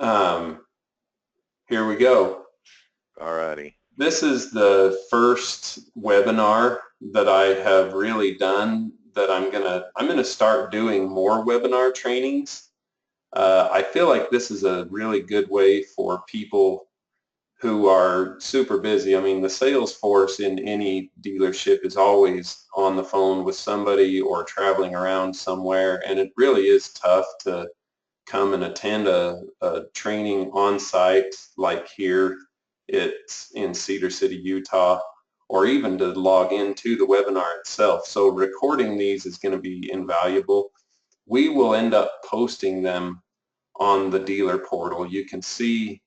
Um, Here we go. Alrighty. This is the first webinar that I have really done that I'm gonna start doing more webinar trainings. I feel like this is a really good way for people who are super busy. I mean, the sales force in any dealership is always on the phone with somebody or traveling around somewhere, and it really is tough to come and attend a training on site like here. It's in Cedar City, Utah, or even to log into the webinar itself. So recording these is going to be invaluable. We will end up posting them on the dealer portal. You can see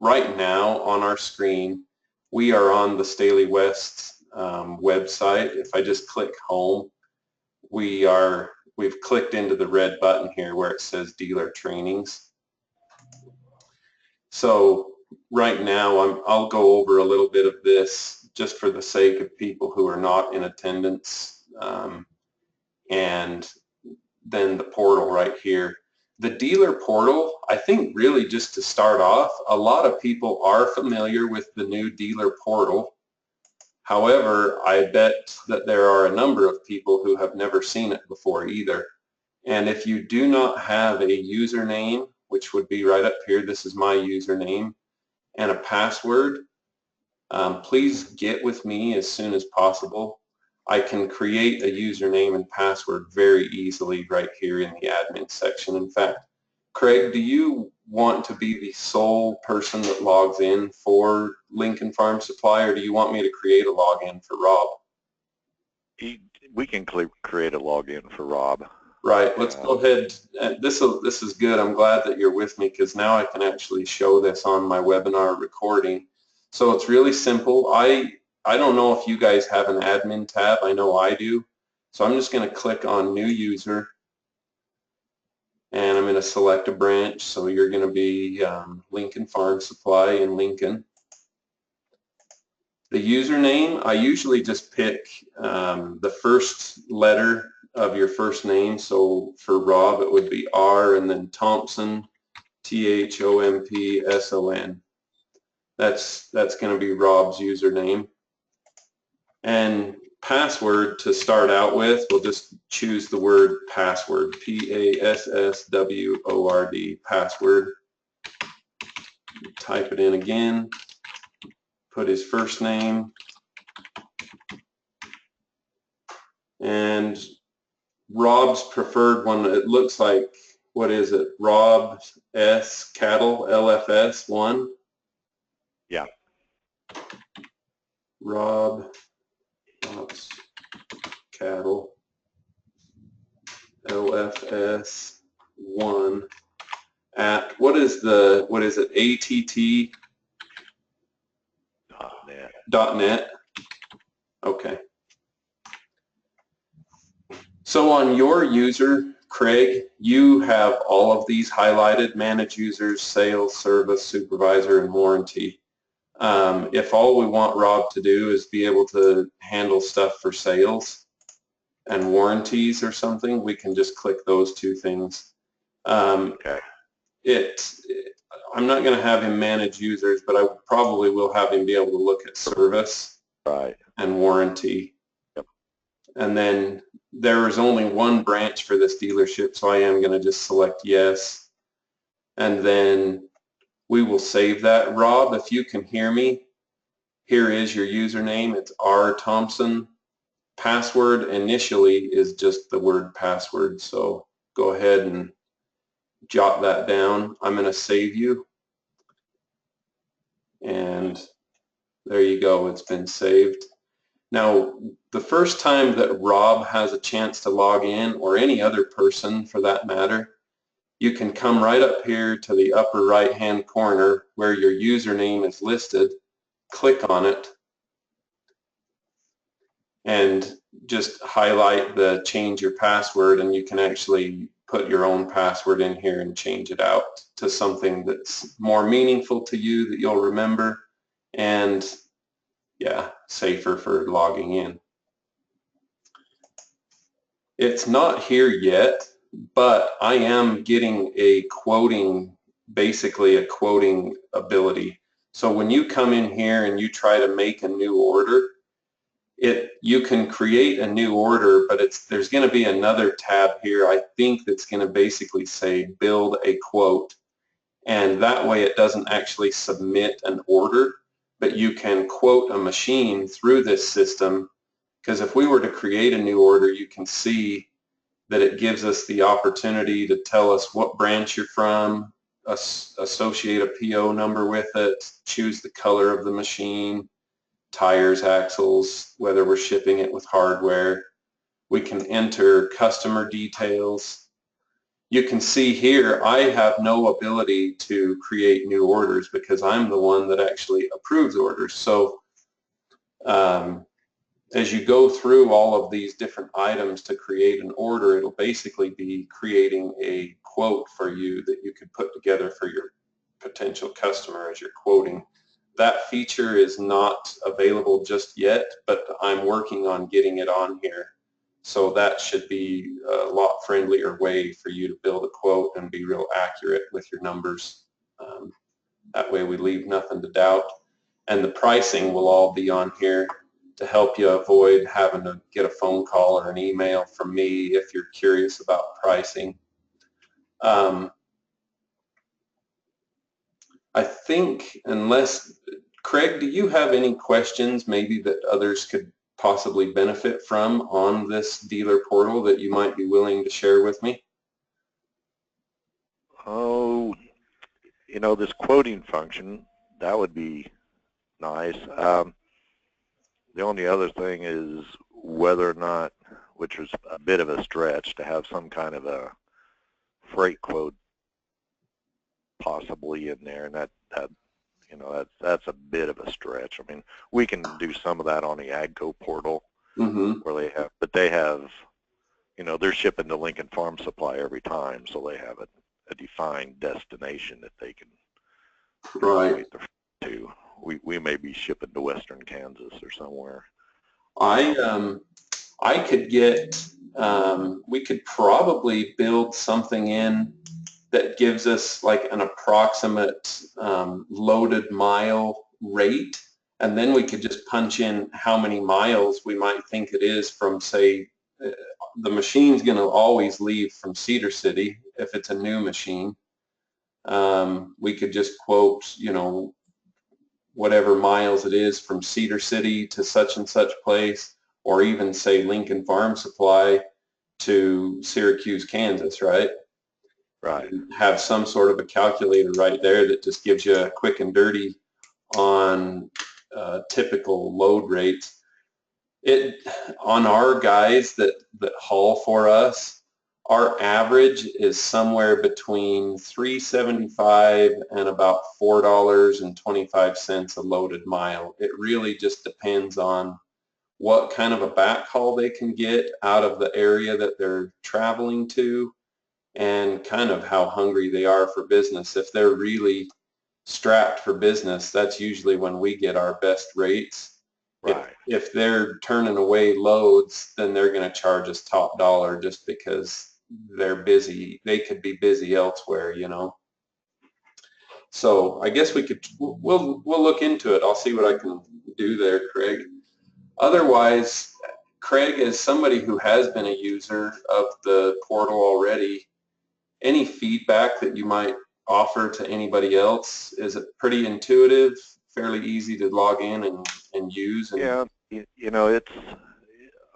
right now on our screen, we are on the Staley West website. If I just click home, we've clicked into the red button here where it says dealer trainings. So right now I'll go over a little bit of this just for the sake of people who are not in attendance, and then the portal right here. The dealer portal, I think really just to start off, a lot of people are familiar with the new dealer portal. However, I bet that there are a number of people who have never seen it before either. And if you do not have a username, which would be right up here, this is my username, and a password, please get with me as soon as possible. I can create a username and password very easily right here in the admin section. In fact, Craig, do you want to be the sole person that logs in for Lincoln Farm Supply, or do you want me to create a login for Rob? We can create a login for Rob. Right, let's go ahead. This is good. I'm glad that you're with me because now I can actually show this on my webinar recording. So it's really simple. I don't know if you guys have an admin tab. I know I do. So I'm just going to click on new user, and I'm going to select a branch. So you're going to be Lincoln Farm Supply in Lincoln. The username, I usually just pick the first letter of your first name. So for Rob, it would be R and then Thompson, Thompson. That's going to be Rob's username. And password to start out with, we'll just choose the word password, Password, password. Type it in again, put his first name, and Rob's preferred one. It looks like, what is it? Rob S. Cattle, LFS 1. Yeah. Rob Cattle, LFS 1 at, what is it, ATT.net. Okay. So on your user, Craig, you have all of these highlighted: manage users, sales, service, supervisor, and warranty. If all we want Rob to do is be able to handle stuff for sales and warranties or something, we can just click those two things. Okay. I'm not going to have him manage users, but I probably will have him be able to look at service and warranty. Yep. And then there is only one branch for this dealership, so I am going to just select yes. And then we will save that. Rob, if you can hear me, here is your username. It's R. Thompson. Password initially is just the word password, so go ahead and jot that down. I'm going to save you. And there you go. It's been saved. Now, the first time that Rob has a chance to log in, or any other person for that matter, you can come right up here to the upper right-hand corner where your username is listed, click on it, and just highlight the change your password, and you can actually put your own password in here and change it out to something that's more meaningful to you that you'll remember, and yeah, safer for logging in. It's not here yet, but I am getting a quoting basically a quoting ability. So when you come in here and you try to make a new order, you can create a new order, but there's going to be another tab here, I think, that's going to basically say build a quote. And that way it doesn't actually submit an order, but you can quote a machine through this system. Because if we were to create a new order, you can see that it gives us the opportunity to tell us what branch you're from, associate a PO number with it, choose the color of the machine, tires, axles, whether we're shipping it with hardware. We can enter customer details. You can see here I have no ability to create new orders because I'm the one that actually approves orders. So as you go through all of these different items to create an order, it'll basically be creating a quote for you that you could put together for your potential customer as you're quoting. That feature is not available just yet, but I'm working on getting it on here. So that should be a lot friendlier way for you to build a quote and be real accurate with your numbers. That way we leave nothing to doubt. And the pricing will all be on here to help you avoid having to get a phone call or an email from me if you're curious about pricing. I think Craig, do you have any questions maybe that others could possibly benefit from on this dealer portal that you might be willing to share with me? Oh, this quoting function, that would be nice. The only other thing is whether or not, which was a bit of a stretch, to have some kind of a freight quote possibly in there, and that's a bit of a stretch. I mean, we can do some of that on the AGCO portal, where they have, they're shipping to Lincoln Farm Supply every time, so they have a defined destination that they can Right. to. We may be shipping to Western Kansas or somewhere. I could get, we could probably build something in that gives us like an approximate loaded mile rate, and then we could just punch in how many miles we might think it is from, say, the machine's going to always leave from Cedar City if it's a new machine. We could just quote, whatever miles it is from Cedar City to such and such place, or even say Lincoln Farm Supply to Syracuse, Kansas, right? Right. And have some sort of a calculator right there that just gives you a quick and dirty on typical load rates. On our guys that haul for us, our average is somewhere between $3.75 and about $4.25 a loaded mile. It really just depends on what kind of a backhaul they can get out of the area that they're traveling to, and kind of how hungry they are for business. If they're really strapped for business, that's usually when we get our best rates. Right. If they're turning away loads, then they're going to charge us top dollar just because they're busy. They could be busy elsewhere, So I guess we'll look into it. I'll see what I can do there, Craig. Otherwise, Craig, as somebody who has been a user of the portal already, any feedback that you might offer to anybody else? Is it pretty intuitive, fairly easy to log in and use? Yeah, it's,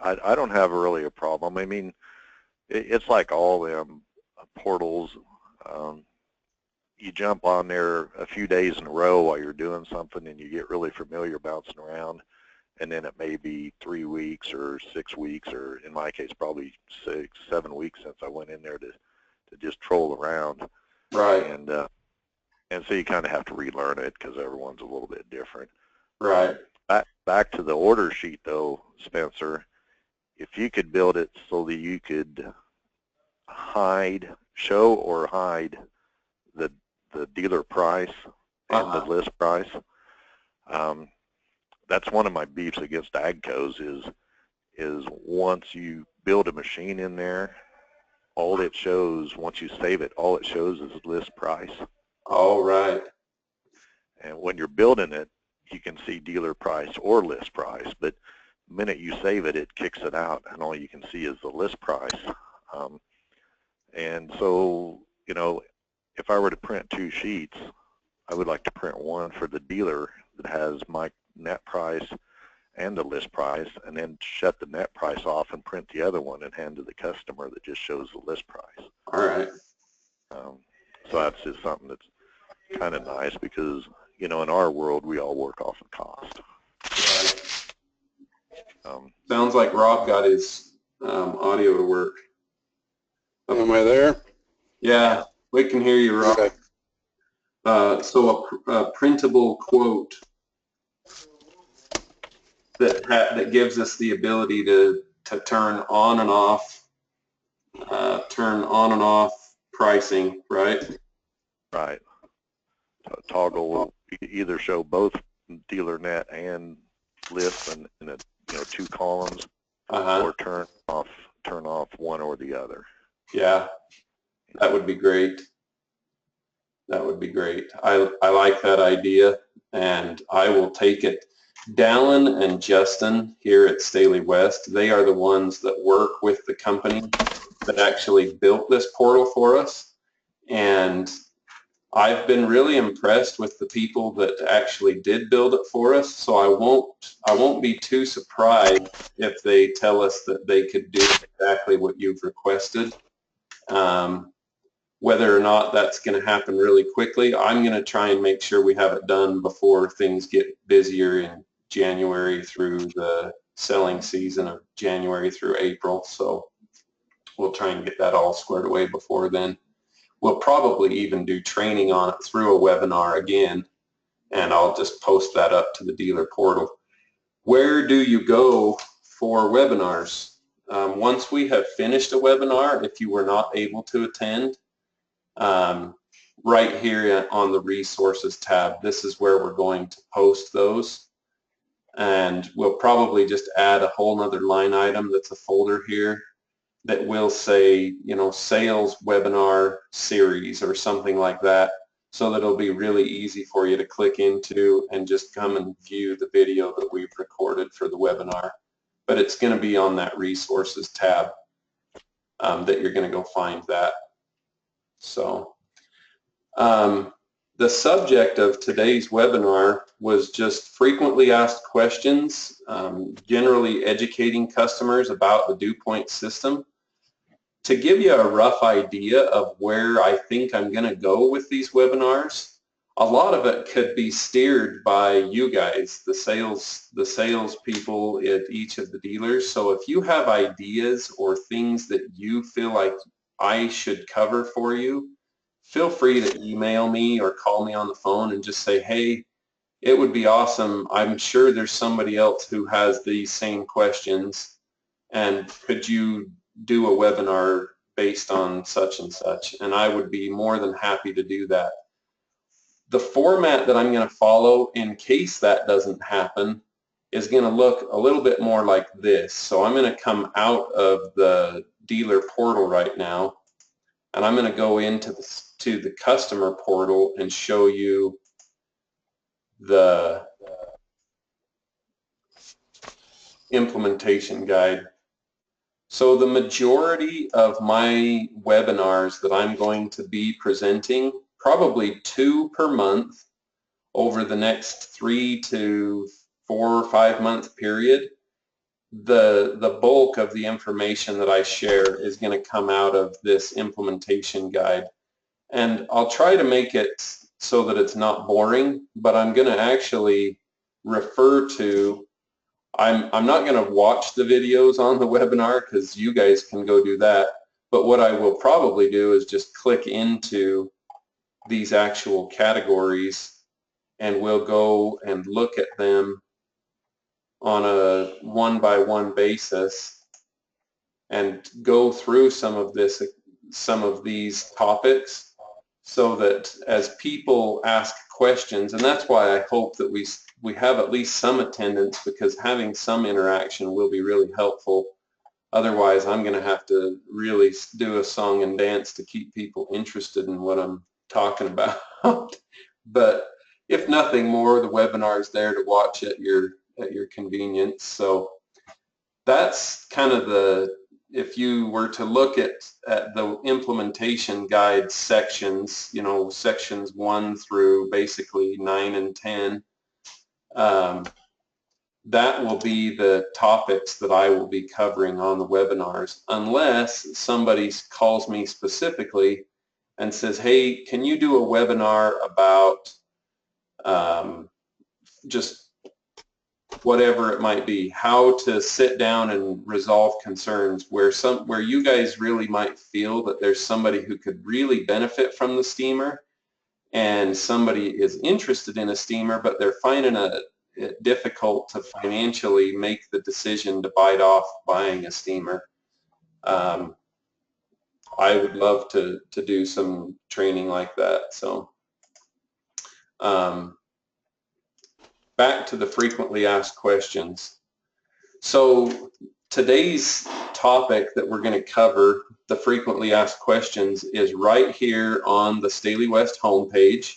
I don't have really a problem. I mean, it's like all them portals. You jump on there a few days in a row while you're doing something and you get really familiar bouncing around, and then it may be 3 weeks or 6 weeks, or in my case probably 6, 7 weeks since I went in there to just troll around. Right. And so you kind of have to relearn it because everyone's a little bit different. Right. Back to the order sheet though, Spencer, if you could build it so that you could show or hide the dealer price and the list price, that's one of my beefs against AGCOs is once you build a machine in there, all it shows, once you save it, all it shows is list price. All right. And when you're building it, you can see dealer price or list price, but the minute you save it, it kicks it out, and all you can see is the list price. Um, and so, you know, if I were to print 2 sheets, I would like to print one for the dealer that has my net price and the list price, and then shut the net price off and print the other one and hand to the customer that just shows the list price. All right. Um, so that's just something that's kind of nice because, you know, in our world, we all work off of cost. Right. Um, Sounds like Rob got his audio to work. Am I there? Yeah, we can hear you, Rob. Okay. So a printable quote that gives us the ability to turn on and off pricing, right? right. Toggle either show both dealer net and list in a, you know, 2 columns, or turn off one or the other. Yeah, that would be great. That would be great. I like that idea, and I will take it. Dallin and Justin here at Staley West, they are the ones that work with the company that actually built this portal for us, and I've been really impressed with the people that actually did build it for us, so I won't be too surprised if they tell us that they could do exactly what you've requested. Whether or not that's going to happen really quickly, I'm going to try and make sure we have it done before things get busier in January through the selling season of January through April. So we'll try and get that all squared away before then. We'll probably even do training on it through a webinar again, and I'll just post that up to the dealer portal. Where do you go for webinars? Once we have finished a webinar, if you were not able to attend, right here on the resources tab, this is where we're going to post those. And we'll probably just add a whole nother line item that's a folder here that will say, you know, sales webinar series or something like that, so that it'll be really easy for you to click into and just come and view the video that we've recorded for the webinar. But it's going to be on that resources tab that you're going to go find that. So the subject of today's webinar was just frequently asked questions, generally educating customers about the DewPoint system. To give you a rough idea of where I think I'm going to go with these webinars, a lot of it could be steered by you guys, the sales people at each of the dealers. So if you have ideas or things that you feel like I should cover for you, feel free to email me or call me on the phone and just say, hey, it would be awesome. I'm sure there's somebody else who has these same questions, and could you do a webinar based on such and such? And I would be more than happy to do that. The format that I'm going to follow in case that doesn't happen is going to look a little bit more like this. So I'm going to come out of the dealer portal right now, and I'm going to go into the customer portal and show you the implementation guide. So the majority of my webinars that I'm going to be presenting, probably 2 per month over the next 3 to 4 or 5 month period, the bulk of the information that I share is going to come out of this implementation guide. And I'll try to make it so that it's not boring, but I'm going to actually refer to, I'm not going to watch the videos on the webinar because you guys can go do that, but what I will probably do is just click into these actual categories, and we'll go and look at them on a one-by-one basis and go through some of these topics, so that as people ask questions, and that's why I hope that we have at least some attendance, because having some interaction will be really helpful. Otherwise, I'm going to have to really do a song and dance to keep people interested in what I'm talking about. But if nothing more, the webinar is there to watch at your convenience. So that's kind of the, if you were to look at the implementation guide sections, you know, sections 1 through basically 9 and 10, that will be the topics that I will be covering on the webinars, unless somebody calls me specifically and says, hey, can you do a webinar about just whatever it might be, how to sit down and resolve concerns, where you guys really might feel that there's somebody who could really benefit from the steamer, and somebody is interested in a steamer, but they're finding it difficult to financially make the decision to bite off buying a steamer. I would love to do some training like that. So back to the frequently asked questions. So today's topic that we're going to cover, the frequently asked questions, is right here on the Staley West homepage.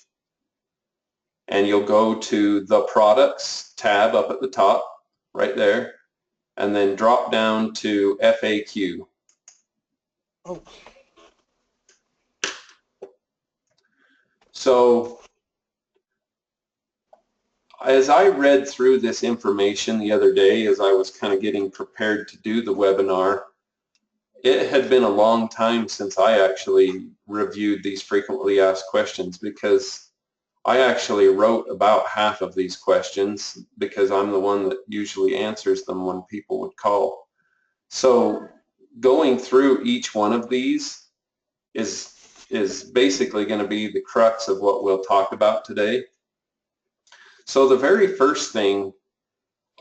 And you'll go to the products tab up at the top, right there, and then drop down to FAQ. Oh. So as I read through this information the other day, as I was kind of getting prepared to do the webinar, it had been a long time since I actually reviewed these frequently asked questions, because I actually wrote about half of these questions because I'm the one that usually answers them when people would call. So going through each one of these is basically going to be the crux of what we'll talk about today. So the very first thing,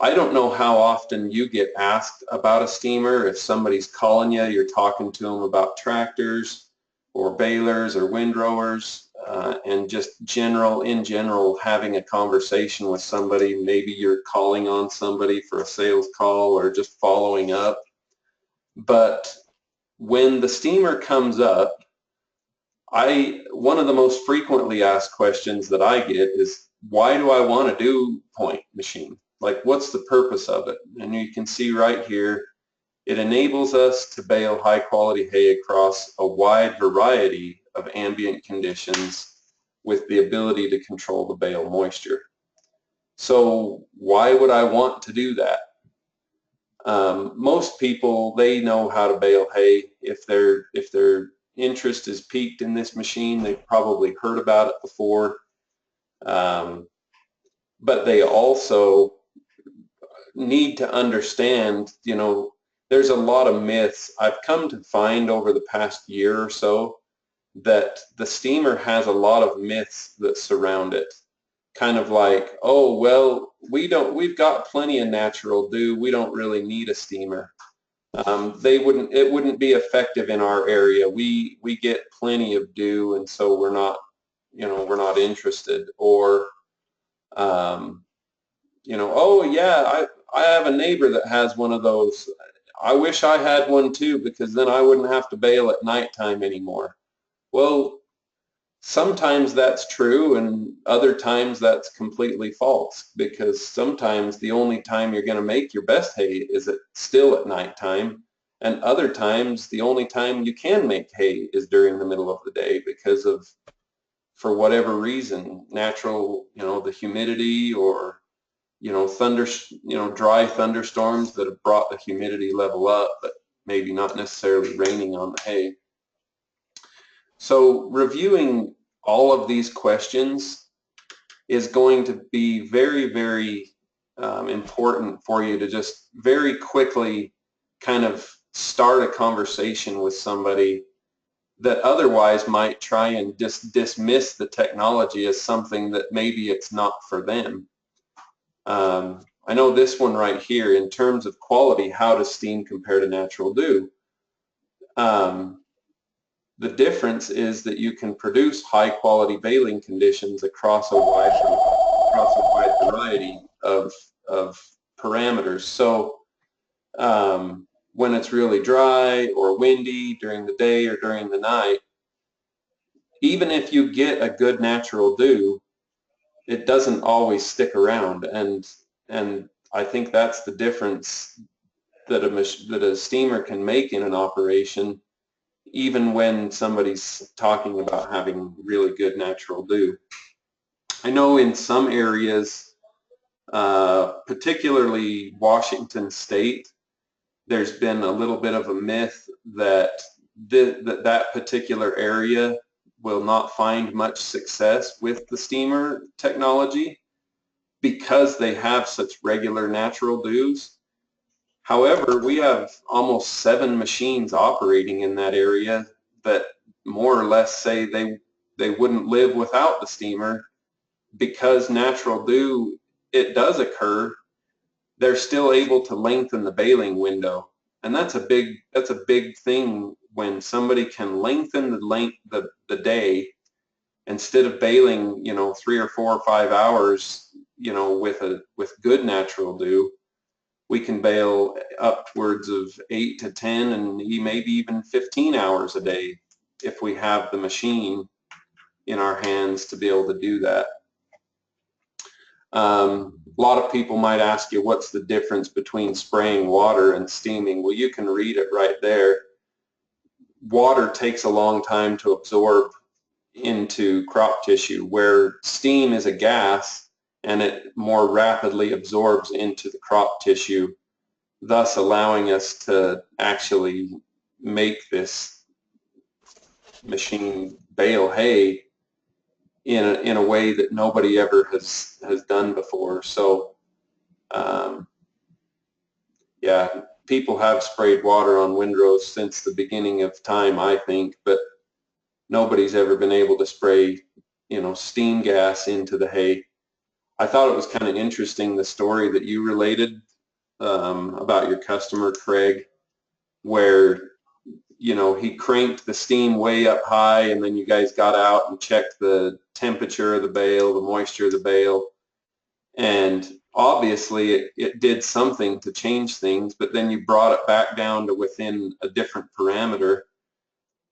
I don't know how often you get asked about a steamer. If somebody's calling you, you're talking to them about tractors or balers or windrowers, and just in general having a conversation with somebody. Maybe you're calling on somebody for a sales call or just following up. But when the steamer comes up, one of the most frequently asked questions that I get is, why do I want a DewPoint machine? Like, what's the purpose of it? And you can see right here, it enables us to bale high quality hay across a wide variety of ambient conditions with the ability to control the bale moisture. So why would I want to do that? Most people, they know how to bale hay. If their interest is piqued in this machine, they've probably heard about it before. But they also need to understand, you know, there's a lot of myths. I've come to find over the past year or so that the steamer has a lot of myths that surround it. Kind of like, oh, well, we've got plenty of natural dew. We don't really need a steamer. It wouldn't be effective in our area. We get plenty of dew, and so we're not interested. Or, oh yeah, I have a neighbor that has one of those. I wish I had one too, because then I wouldn't have to bale at nighttime anymore. Well, sometimes that's true, and other times that's completely false, because sometimes the only time you're going to make your best hay is still at nighttime, and other times the only time you can make hay is during the middle of the day because of, for whatever reason, natural, the humidity, or dry thunderstorms that have brought the humidity level up, but maybe not necessarily raining on the hay. So reviewing all of these questions is going to be very, very important for you to just very quickly kind of start a conversation with somebody that otherwise might try and dismiss the technology as something that maybe it's not for them. I know this one right here, in terms of quality, how does steam compare to natural dew? The difference is that you can produce high quality baling conditions across a wide variety of parameters. So when it's really dry or windy during the day or during the night, even if you get a good natural dew, it doesn't always stick around, and I think that's the difference that a steamer can make in an operation, even when somebody's talking about having really good natural dew. I know in some areas, particularly Washington State, there's been a little bit of a myth that that particular area will not find much success with the steamer technology because they have such regular natural dews. However, we have almost 7 machines operating in that area that more or less say they wouldn't live without the steamer because natural dew, it does occur. They're still able to lengthen the baling window. And that's a big thing when somebody can lengthen the day instead of baling, 3 or 4 or 5 hours, with good natural dew. We can bale upwards of 8 to 10 and maybe even 15 hours a day if we have the machine in our hands to be able to do that. A lot of people might ask you, what's the difference between spraying water and steaming? Well, you can read it right there. Water takes a long time to absorb into crop tissue, where steam is a gas and it more rapidly absorbs into the crop tissue, thus allowing us to actually make this machine bale hay in a way that nobody ever has done before. So yeah, people have sprayed water on windrows since the beginning of time, I think, but nobody's ever been able to spray, steam gas into the hay. I thought it was kind of interesting, the story that you related about your customer, Craig, where, he cranked the steam way up high and then you guys got out and checked the temperature of the bale, the moisture of the bale, and obviously it did something to change things, but then you brought it back down to within a different parameter.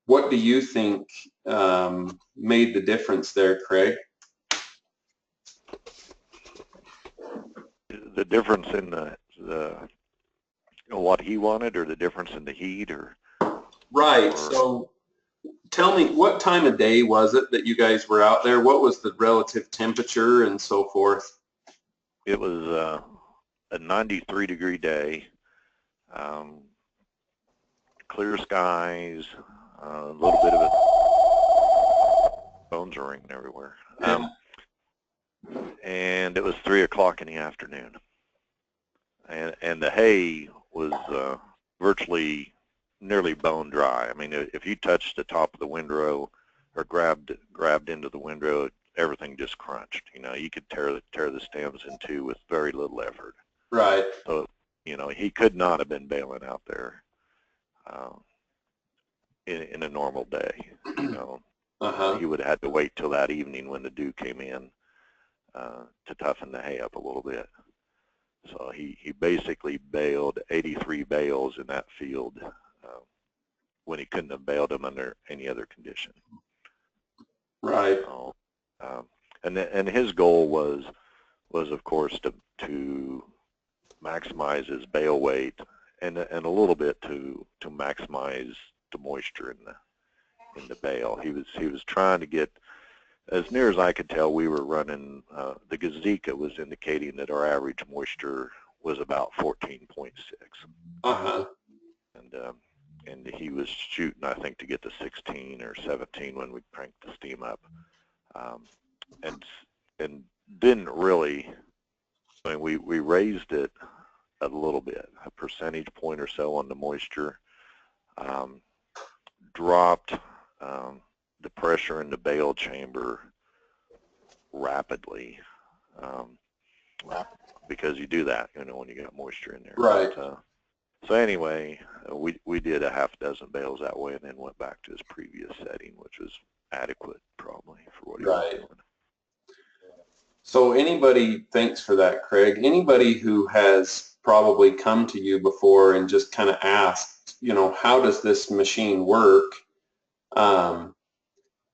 What do you think made the difference there, Craig? The difference in the what he wanted, or the difference in the heat, or Right. So tell me, what time of day was it that you guys were out there? What was the relative temperature and so forth? it was a 93-degree day, clear skies, a little bit of it. Phones are ringing everywhere. Yeah. And it was 3 o'clock in the afternoon, and the hay was virtually nearly bone dry. I mean, if you touched the top of the windrow or grabbed into the windrow, everything just crunched. You could tear the stems in two with very little effort. Right. So, he could not have been baling out there in a normal day. He would have had to wait till that evening when the dew came in to toughen the hay up a little bit. So he basically baled 83 bales in that field when he couldn't have baled them under any other condition. Right. So, and his goal was of course to maximize his bale weight and a little bit to maximize the moisture in the bale. He was trying to get, as near as I could tell, we were running, the Gazika was indicating that our average moisture was about 14.6. Uh-huh. And he was shooting, I think, to get to 16 or 17 when we cranked the steam up. And didn't really, I mean, we raised it a little bit, a percentage point or so on the moisture, dropped the pressure in the bale chamber rapidly, because you do that, when you got moisture in there. Right. But, so anyway, we did a half dozen bales that way, and then went back to his previous setting, which was adequate probably for what he was doing. So thanks for that, Craig. Anybody who has probably come to you before and just kind of asked, how does this machine work?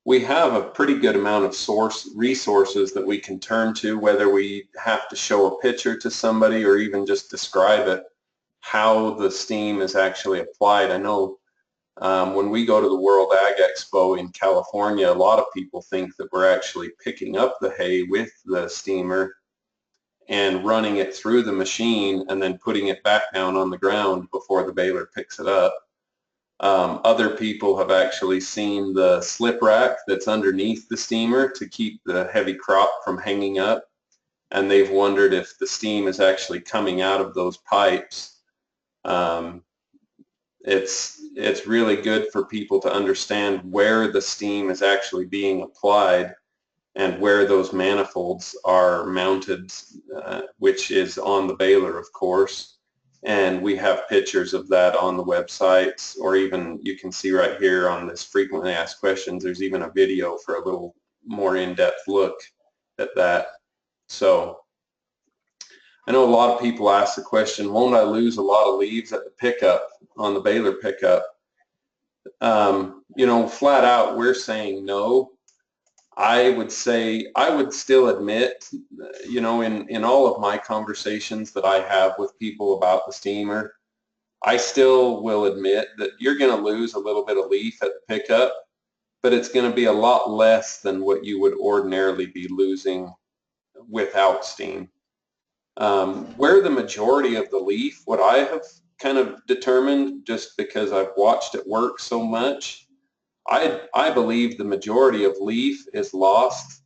we have a pretty good amount of resources that we can turn to, whether we have to show a picture to somebody or even just describe it, how the steam is actually applied. I know when we go to the World Ag Expo in California, a lot of people think that we're actually picking up the hay with the steamer and running it through the machine and then putting it back down on the ground before the baler picks it up. Other people have actually seen the slip rack that's underneath the steamer to keep the heavy crop from hanging up, and they've wondered if the steam is actually coming out of those pipes. It's really good for people to understand where the steam is actually being applied and where those manifolds are mounted, which is on the baler, of course. And we have pictures of that on the websites, or even you can see right here on this frequently asked questions, there's even a video for a little more in-depth look at that. So I know a lot of people ask the question, won't I lose a lot of leaves at the pickup, on the baler pickup? You know, flat out, we're saying no. I would say, I would still admit, you know, in all of my conversations that I have with people about the steamer, I still will admit that you're going to lose a little bit of leaf at the pickup, but it's going to be a lot less than what you would ordinarily be losing without steam. Where the majority of the leaf, what I have kind of determined, just because I've watched it work so much, I believe the majority of leaf is lost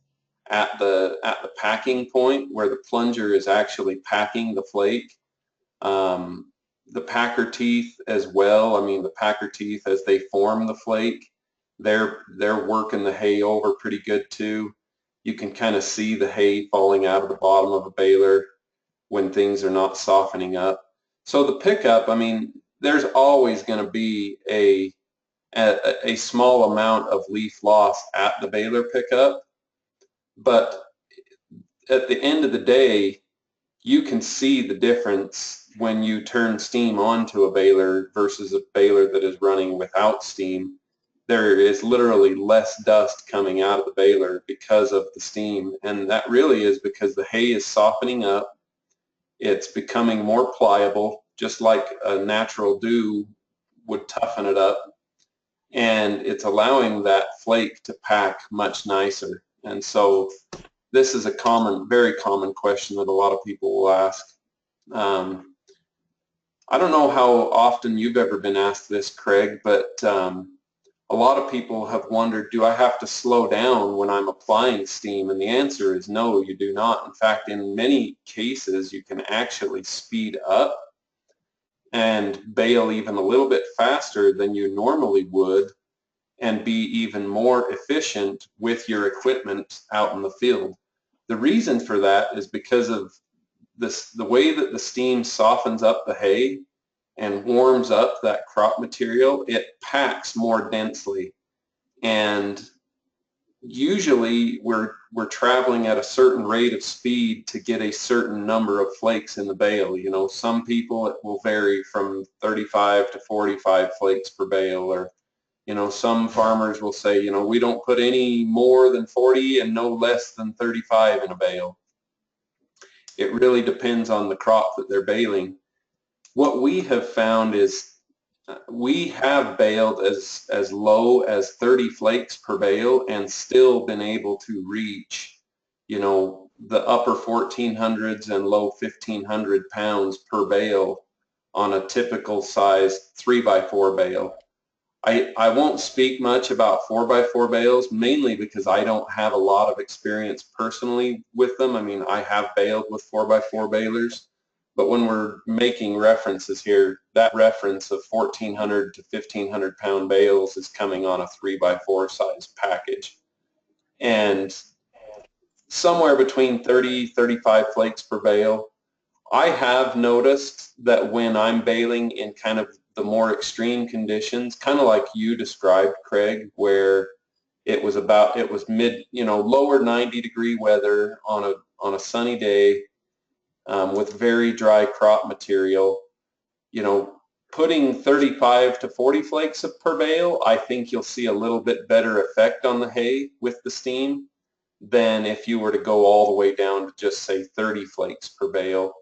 at the packing point where the plunger is actually packing the flake. The packer teeth as well. I mean, the packer teeth, as they form the flake, they're working the hay over pretty good too. You can kind of see the hay falling out of the bottom of a baler when things are not softening up. So the pickup, I mean, there's always going to be a small amount of leaf loss at the baler pickup, but at the end of the day, you can see the difference when you turn steam onto a baler versus a baler that is running without steam. There is literally less dust coming out of the baler because of the steam, and that really is because the hay is softening up. It's becoming more pliable, just like a natural dew would toughen it up, and it's allowing that flake to pack much nicer. And so this is a very common question that a lot of people will ask. I don't know how often you've ever been asked this, Craig, but a lot of people have wondered, do I have to slow down when I'm applying steam? And the answer is no, you do not. In fact, in many cases, you can actually speed up and bale even a little bit faster than you normally would and be even more efficient with your equipment out in the field. The reason for that is because of the way that the steam softens up the hay and warms up that crop material, it packs more densely. And usually we're traveling at a certain rate of speed to get a certain number of flakes in the bale. You know, some people, it will vary from 35 to 45 flakes per bale, or you know, some farmers will say, you know, we don't put any more than 40 and no less than 35 in a bale. It really depends on the crop that they're baling. What we have found is we have baled as low as 30 flakes per bale and still been able to reach, you know, the upper 1400s and low 1500 pounds per bale on a typical size 3x4 bale. I won't speak much about 4x4 bales, mainly because I don't have a lot of experience personally with them. I mean, I have baled with 4x4 balers, but when we're making references here, that reference of 1,400 to 1,500 pound bales is coming on a 3x4 size package. And somewhere between 30, 35 flakes per bale. I have noticed that when I'm baling in kind of the more extreme conditions, kind of like you described, Craig, where it was mid, you know, lower 90-degree weather on a sunny day with very dry crop material, you know, putting 35 to 40 flakes per bale, I think you'll see a little bit better effect on the hay with the steam than if you were to go all the way down to just say 30 flakes per bale.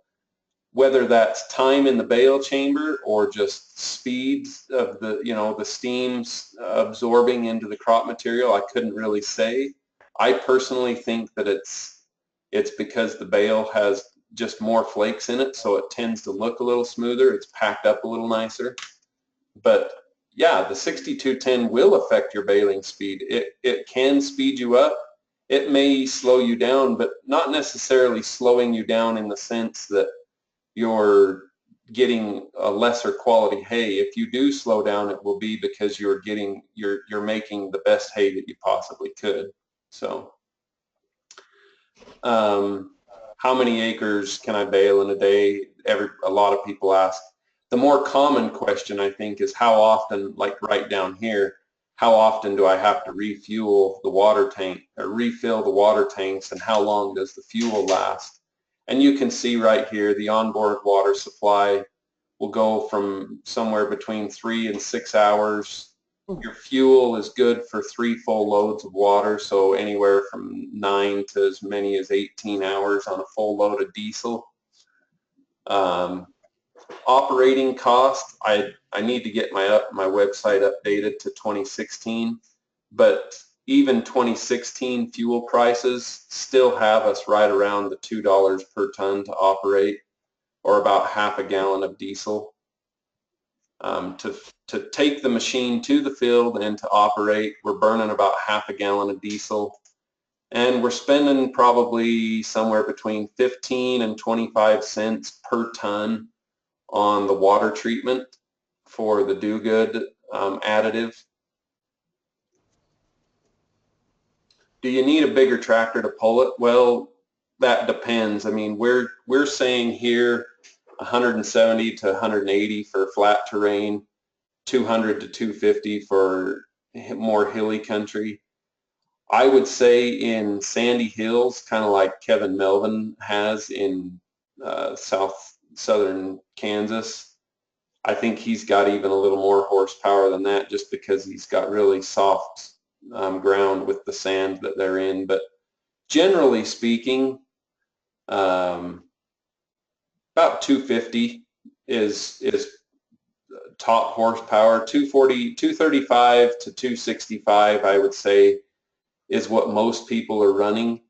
Whether that's time in the bale chamber or just speeds of the, the steams absorbing into the crop material, I couldn't really say. I personally think that it's because the bale has just more flakes in it, so it tends to look a little smoother. It's packed up a little nicer. But yeah, the 6210 will affect your baling speed. It can speed you up. It may slow you down, but not necessarily slowing you down in the sense that you're getting a lesser quality hay. If you do slow down, it will be because you're making the best hay that you possibly could. So how many acres can I bale in a day? A lot of people ask. The more common question, I think, is how often, like right down here, how often do I have to refuel the water tank or refill the water tanks, and how long does the fuel last? And you can see right here the onboard water supply will go from somewhere between 3 and 6 hours. Your fuel is good for 3 full loads of water, so anywhere from 9 to as many as 18 hours on a full load of diesel. Operating cost, I need to get my website updated to 2016, but even 2016 fuel prices still have us right around the $2 per ton to operate, or about half a gallon of diesel. To take the machine to the field and to operate, we're burning about half a gallon of diesel, and we're spending probably somewhere between 15 and 25 cents per ton on the water treatment for the Do Good additive. Do you need a bigger tractor to pull it? Well, that depends. I mean, we're saying here 170 to 180 for flat terrain, 200 to 250 for more hilly country. I would say in sandy hills, kind of like Kevin Melvin has in southern Kansas, I think he's got even a little more horsepower than that, just because he's got really soft ground with the sand that they're in. But generally speaking, about 250 is top horsepower. 235 to 265, I would say, is what most people are running.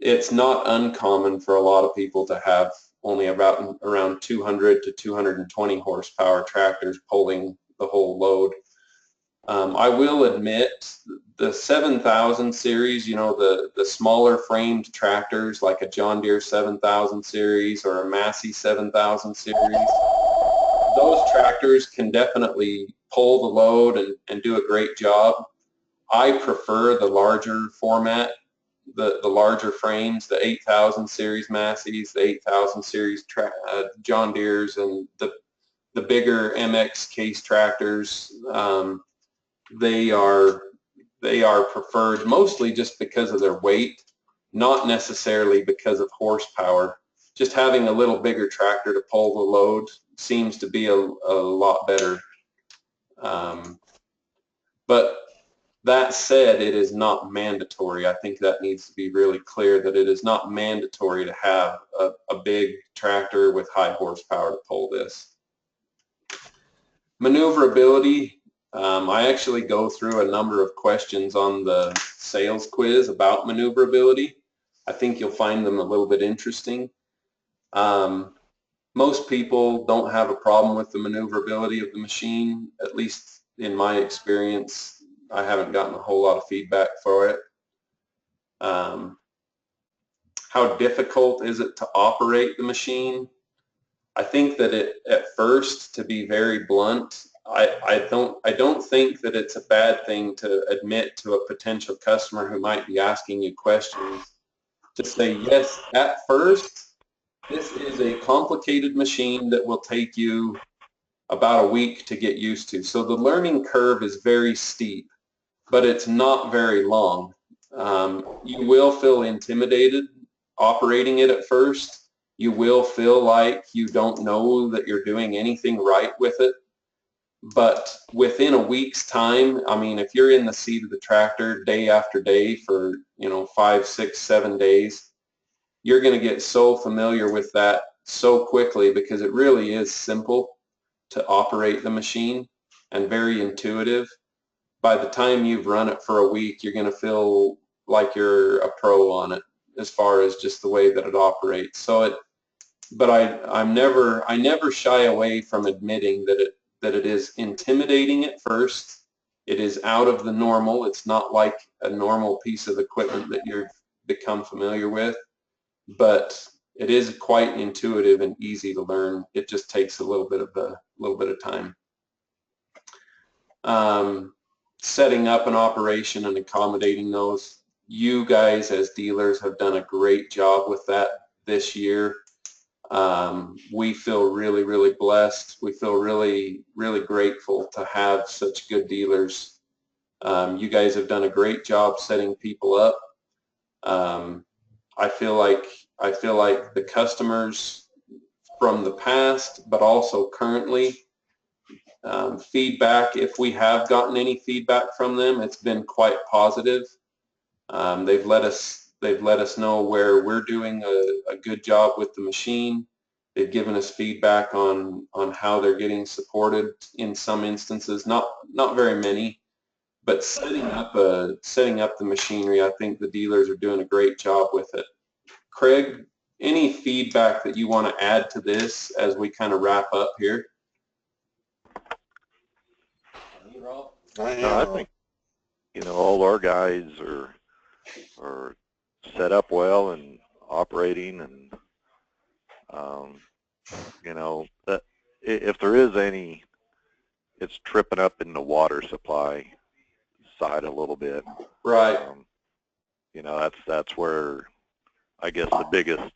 It's not uncommon for a lot of people to have only around 200 to 220 horsepower tractors pulling the whole load. I will admit the 7000 series, the smaller framed tractors like a John Deere 7000 series or a Massey 7000 series, those tractors can definitely pull the load and do a great job. I prefer the larger format, the larger frames, the 8000 series Masseys, the 8000 series John Deeres, and the bigger MX case tractors. They are preferred mostly just because of their weight, not necessarily because of horsepower. Just having a little bigger tractor to pull the load seems to be a lot better. But that said, it is not mandatory. I think that needs to be really clear, that it is not mandatory to have a big tractor with high horsepower to pull this. Maneuverability. I actually go through a number of questions on the sales quiz about maneuverability. I think you'll find them a little bit interesting. Most people don't have a problem with the maneuverability of the machine, at least in my experience. I haven't gotten a whole lot of feedback for it. How difficult is it to operate the machine? I think that at first, to be very blunt, I don't think that it's a bad thing to admit to a potential customer who might be asking you questions, to say, yes, at first, this is a complicated machine that will take you about a week to get used to. So the learning curve is very steep, but it's not very long. You will feel intimidated operating it at first. You will feel like you don't know that you're doing anything right with it. but within a week's time, I mean, if you're in the seat of the tractor day after day for, 5, 6, 7 days, you're going to get so familiar with that so quickly because it really is simple to operate the machine and very intuitive. By the time you've run it for a week, you're going to feel like you're a pro on it as far as just the way that it operates. But I never shy away from admitting that it is intimidating at first. It is out of the normal. It's not like a normal piece of equipment that you've become familiar with, but it is quite intuitive and easy to learn. It just takes a little bit of time. Setting up an operation and accommodating those. You guys as dealers have done a great job with that this year. We feel really, really blessed. We feel really, really grateful to have such good dealers. You guys have done a great job setting people up. I feel like the customers from the past, but also currently, feedback, if we have gotten any feedback from them, it's been quite positive. They've let us know where we're doing a good job with the machine. They've given us feedback on how they're getting supported in some instances, not very many, but setting up the machinery, I think the dealers are doing a great job with it. Craig, any feedback that you want to add to this as we kind of wrap up here? I think, all our guys are set up well and operating, and that if there is any, it's tripping up in the water supply side a little bit. Right. That's where I guess the biggest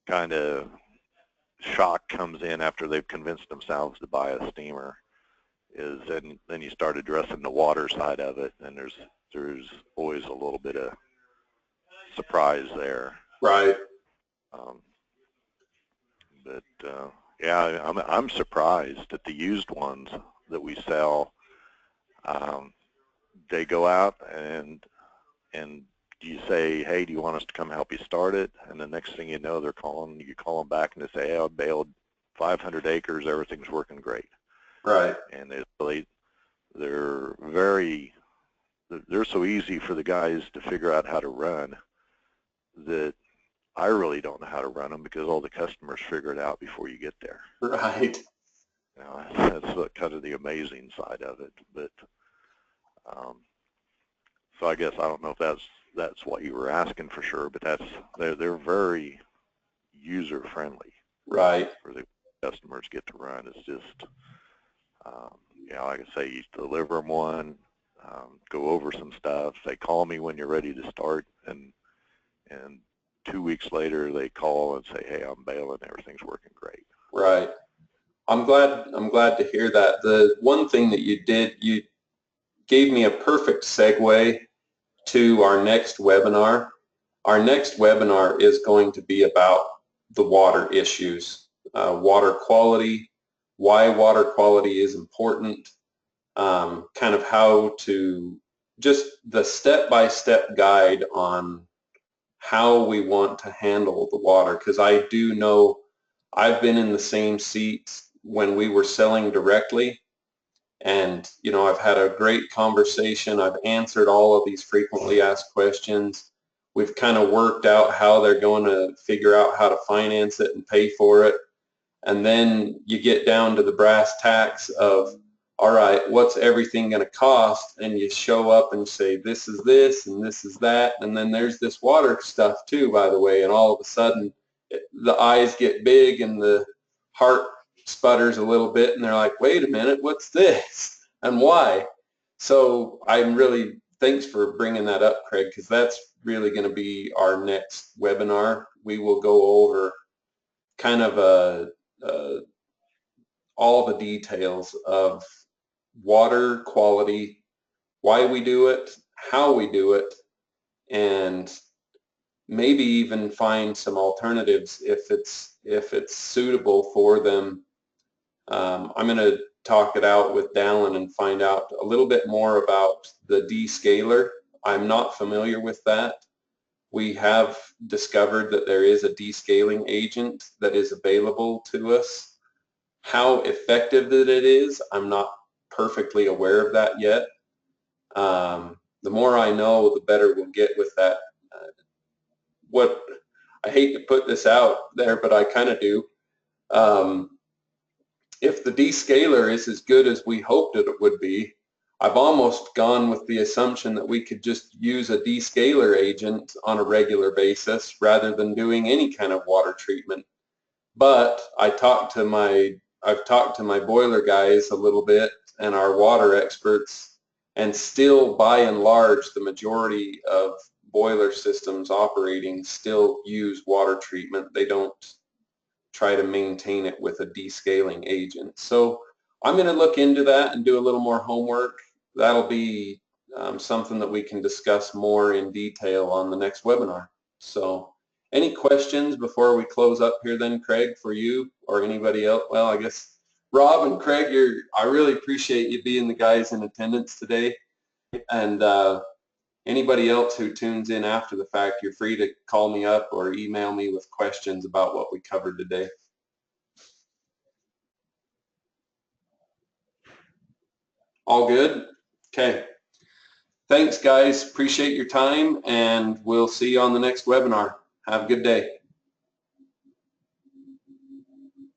kind of shock comes in after they've convinced themselves to buy a steamer, is then you start addressing the water side of it, and there's always a little bit of surprise there. Right. Yeah, I'm surprised at the used ones that we sell. They go out and you say, hey, do you want us to come help you start it? And the next thing you know, you call them back and they say, hey, I baled 500 acres, everything's working great. Right. And they're so easy for the guys to figure out how to run that I really don't know how to run them because all the customers figure it out before you get there. Right. That's kind of the amazing side of it. But so I guess I don't know if that's what you were asking for sure, but they're very user friendly. Right. For the customers get to run. It's just like I say, you deliver them one, go over some stuff. They call me when you're ready to start, and 2 weeks later they call and say, hey, I'm bailing, everything's working great. Right. I'm glad to hear that. The one thing that you did, you gave me a perfect segue to our next webinar. Our next webinar is going to be about the water issues, water quality, why water quality is important, kind of how to, just the step-by-step guide on how we want to handle the water, because I do know I've been in the same seat when we were selling directly, and I've had a great conversation. I've answered all of these frequently asked questions. We've kind of worked out how they're going to figure out how to finance it and pay for it, and then you get down to the brass tacks of, all right, what's everything going to cost? And you show up and say, this is this and this is that, and then there's this water stuff too, by the way, and all of a sudden the eyes get big and the heart sputters a little bit, and they're like, wait a minute, what's this and why? So thanks for bringing that up, Craig, because that's really going to be our next webinar. We will go over kind of all the details of water quality, why we do it, how we do it, and maybe even find some alternatives if it's suitable for them. I'm going to talk it out with Dallin and find out a little bit more about the descaler. I'm not familiar with that. We have discovered that there is a descaling agent that is available to us. How effective that it is, I'm not perfectly aware of that yet. The more I know, the better we'll get with that. What I hate to put this out there, but I kind of do. If the descaler is as good as we hoped it would be, I've almost gone with the assumption that we could just use a descaler agent on a regular basis rather than doing any kind of water treatment. But I've talked to my boiler guys a little bit and our water experts, and still by and large the majority of boiler systems operating still use water treatment. They don't try to maintain it with a descaling agent. So I'm going to look into that and do a little more homework. That'll be something that we can discuss more in detail on the next webinar. So any questions before we close up here then, Craig, for you or anybody else? Well, I guess Rob and Craig, I really appreciate you being the guys in attendance today. And anybody else who tunes in after the fact, you're free to call me up or email me with questions about what we covered today. All good? Okay. Thanks, guys. Appreciate your time, and we'll see you on the next webinar. Have a good day.